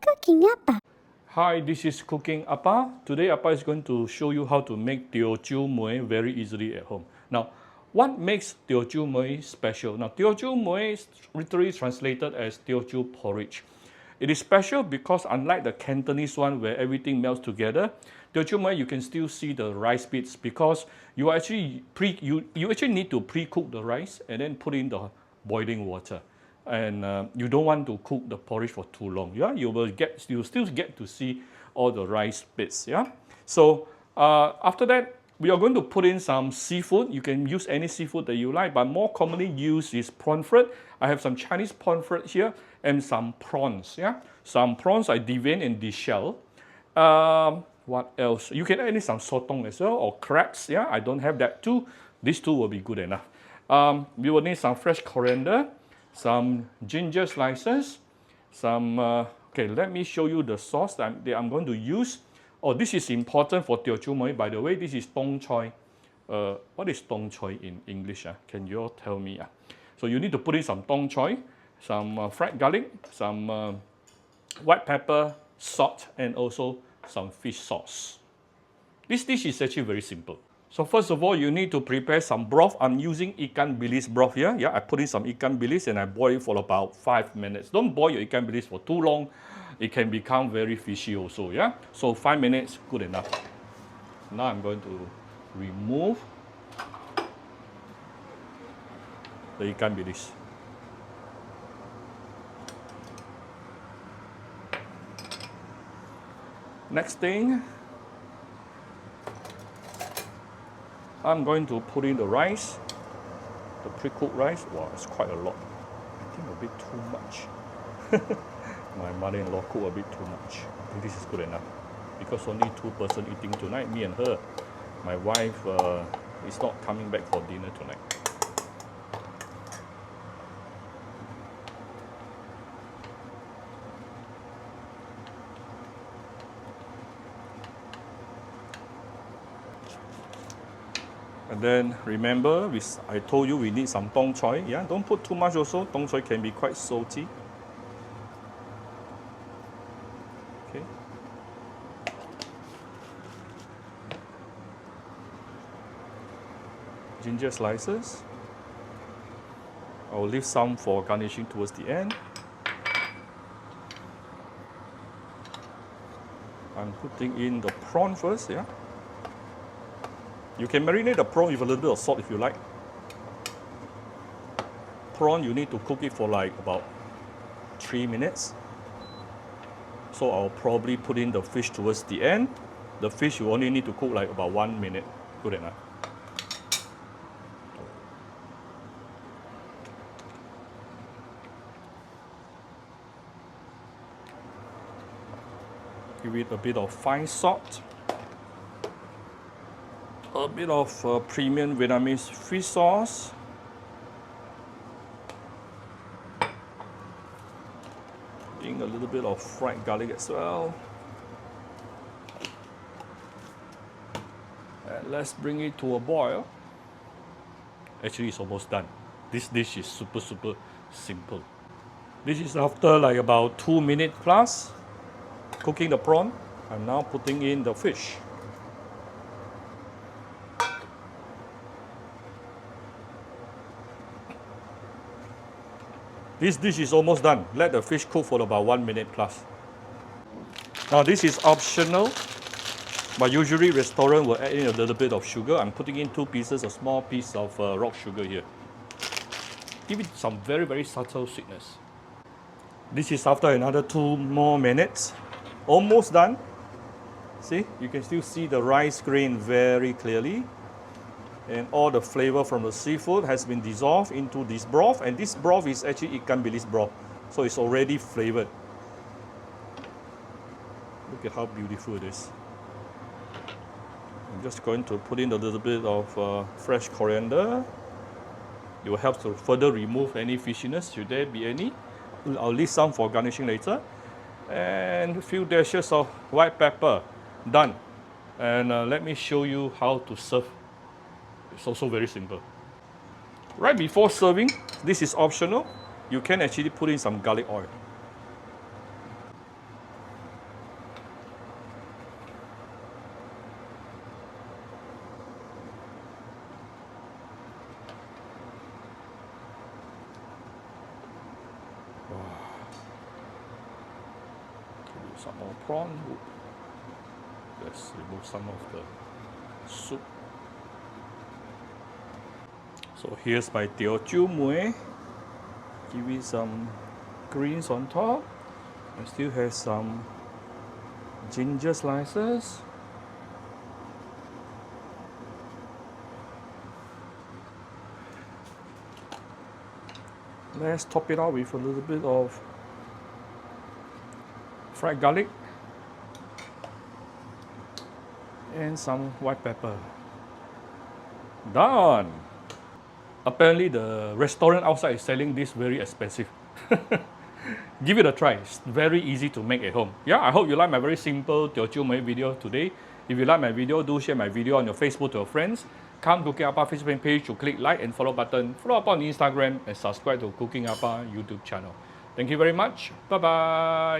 Cooking Appa. Hi, this is Cooking Appa. Today Appa is going to show you how to make Teochew mueh very easily at home. Now, what makes Teochew mueh special? Now, Teochew mueh is literally translated as Teochew porridge. It is special because unlike the Cantonese one where everything melts together, Teochew mueh you can still see the rice bits because you actually need to pre-cook the rice and then put in the boiling water. And you don't want to cook the porridge for too long. Yeah, you still get to see all the rice bits. Yeah. So after that, we are going to put in some seafood. You can use any seafood that you like, but more commonly used is pomfret. I have some Chinese pomfret here and some prawns. Yeah, some prawns I devein and deshell. What else? You can add in some sotong as well or crabs. Yeah, I don't have that too. These two will be good enough. We will need some fresh coriander, some ginger slices, okay, let me show you the sauce that I'm going to use. Oh, this is important for Teochew mueh, by the way. This is tong choy. What is tong choy in English? Can you all tell me? So you need to put in some tong choy, some fried garlic, some white pepper, salt, and also some fish sauce. This dish is actually very simple. So first of all, you need to prepare some broth. I'm using ikan bilis broth here. Yeah, I put in some ikan bilis and I boil it for about 5 minutes. Don't boil your ikan bilis for too long. It can become very fishy also, yeah? So 5 minutes, good enough. Now I'm going to remove the ikan bilis. Next thing, I'm going to put in the rice, the pre-cooked rice. Wow, it's quite a lot. I think a bit too much. My mother-in-law cooked a bit too much. I think this is good enough because only 2 persons eating tonight, me and her. My wife is not coming back for dinner tonight. And then remember, I told you we need some tong choy. Yeah, don't put too much also. Tong choy can be quite salty. Okay. Ginger slices. I'll leave some for garnishing towards the end. I'm putting in the prawn first, yeah. You can marinate the prawn with a little bit of salt if you like. Prawn, you need to cook it for like about 3 minutes. So I'll probably put in the fish towards the end. The fish you only need to cook like about 1 minute. Good enough. Give it a bit of fine salt. A bit of premium Vietnamese fish sauce. Putting a little bit of fried garlic as well. And let's bring it to a boil. Actually, it's almost done. This dish is super simple. This is after like about 2 minutes plus cooking the prawn. I'm now putting in the fish. This dish is almost done. Let the fish cook for about 1 minute plus. Now this is optional, but usually restaurant will add in a little bit of sugar. I'm putting in a small piece of rock sugar here. Give it some very subtle sweetness. This is after another 2 more minutes. Almost done. See, you can still see the rice grain very clearly. And all the flavor from the seafood has been dissolved into this broth, and this broth is actually ikan bilis broth, so it's already flavored. Look at how beautiful it is. I'm just going to put in a little bit of fresh coriander. It will help to further remove any fishiness, should there be any. I'll leave some for garnishing later. And a few dashes of white pepper. Done. And let me show you how to serve. It's also very simple. Right before serving, this is optional. You can actually put in some garlic oil. some more prawn. Let's remove some of the soup. So here's my Teochew mueh. Give it some greens on top. I still have some ginger slices. Let's top it out with a little bit of fried garlic and some white pepper. Done! Apparently the restaurant outside is selling this very expensive. Give it a try. It's very easy to make at home. Yeah, I hope you like my very simple Teochew mueh video today. If you like my video, do share my video on your Facebook to your friends. Come Cooking Appa Facebook page to click like and follow button. Follow up on Instagram and subscribe to Cooking Appa YouTube channel. Thank you very much. Bye bye.